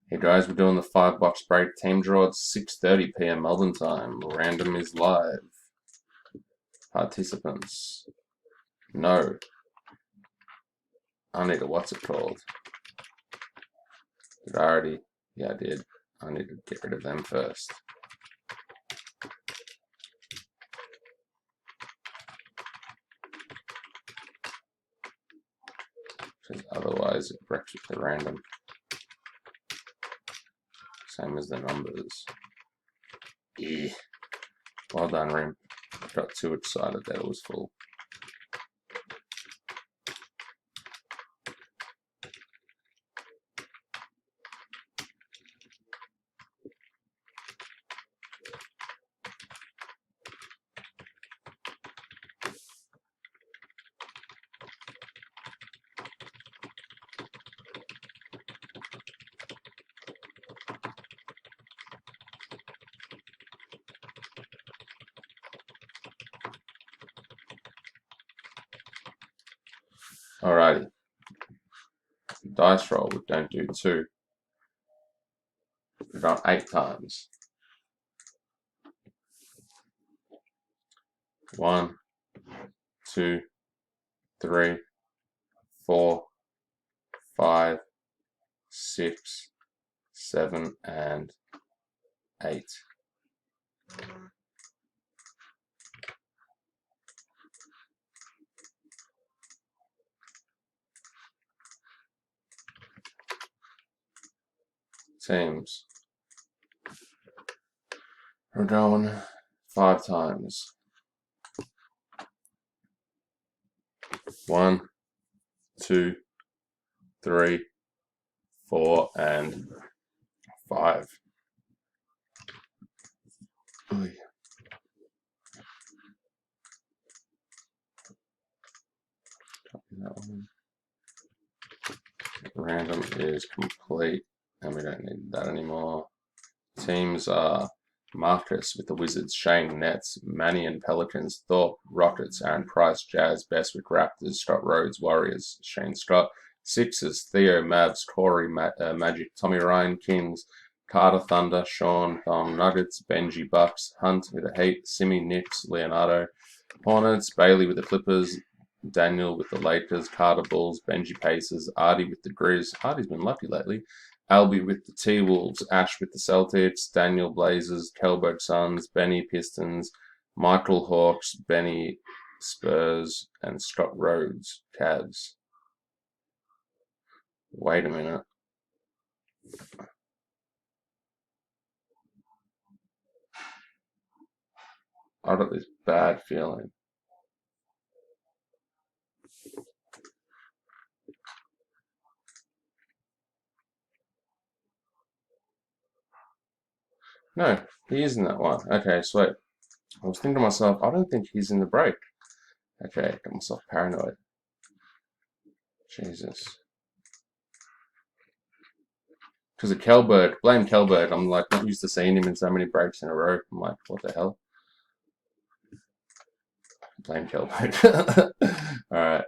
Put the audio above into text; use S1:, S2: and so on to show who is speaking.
S1: Hey guys, we're doing the 5 box break team draw at 6:30 p.m. Melbourne time. Random is live. Participants. No. I need a what's it called? Did I already? Yeah, I did. I need to get rid of them first. Because otherwise it wrecks with the random. Same as the numbers. Yeah. Well done, Rimp. Got too excited that it was full. Alrighty. Dice roll, we don't do 2. We've done 8 times. 1, 2, 3, 4, 5, 6, 7, and 8. Teams. We're going 5 times. 1, 2, 3, 4, and 5. Oy. Copy that one. Random is complete, and we don't need that anymore. Teams are Marcus with the Wizards, Shane Nets, Manny and Pelicans, Thorpe Rockets, Aaron Price Jazz, Bestwick Raptors, Scott Rhodes Warriors, Shane Scott, Sixers, Theo Mavs, Corey Magic, Tommy Ryan Kings, Carter Thunder, Sean Thom Nuggets, Benji Bucks, Hunt with the Heat, Simi Knicks, Leonardo Hornets, Bailey with the Clippers, Daniel with the Lakers, Carter Bulls, Benji Pacers, Artie with the Grizz. Artie's been lucky lately. Albie with the T-Wolves, Ash with the Celtics, Daniel Blazers, Kelberg Suns, Benny Pistons, Michael Hawks, Benny Spurs, and Scott Rhodes Cavs. Wait a minute. I got this bad feeling. No, he is in that one. Okay, sweet. I was thinking to myself, I don't think he's in the break. Okay, got myself paranoid. Jesus. Because of Kelberg, blame Kelberg. I'm like not used to seeing him in so many breaks in a row. I'm like, what the hell? Blame Kelberg. Alright.